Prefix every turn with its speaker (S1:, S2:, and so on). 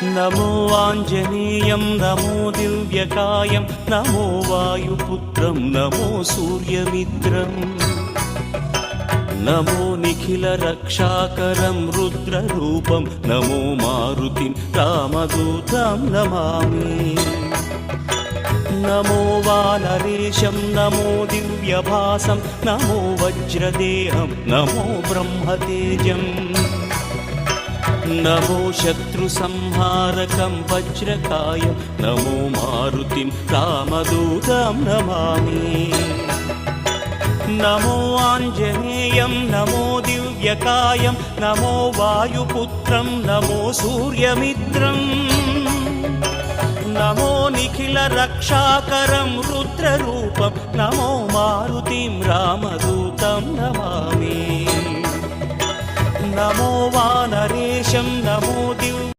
S1: नमो आञ्जनेयं नमो दिव्यकायं नमो वायुपुत्रं नमो सूर्यमित्रम् नमो निखिलरक्षाकरं रुद्ररूपं नमो मारुतिं रामदूतं Namami नमो वानरेशं नमो दिव्यभासं नमो वज्रदेहं नमो ब्रह्मतेजम् नमो शत्रुसंहारकं वज्रकायं नमो मारुतिं रामदूतं Namami नमो आञ्जनेयं नमो दिव्यकायं नमो वायुपुत्रं नमो सूर्यमित्रम् नमो निखिलरक्षाकरं रुद्ररूपं नमो मारुतिं रामदूतं Namami नमो वानरेशं नमो Divya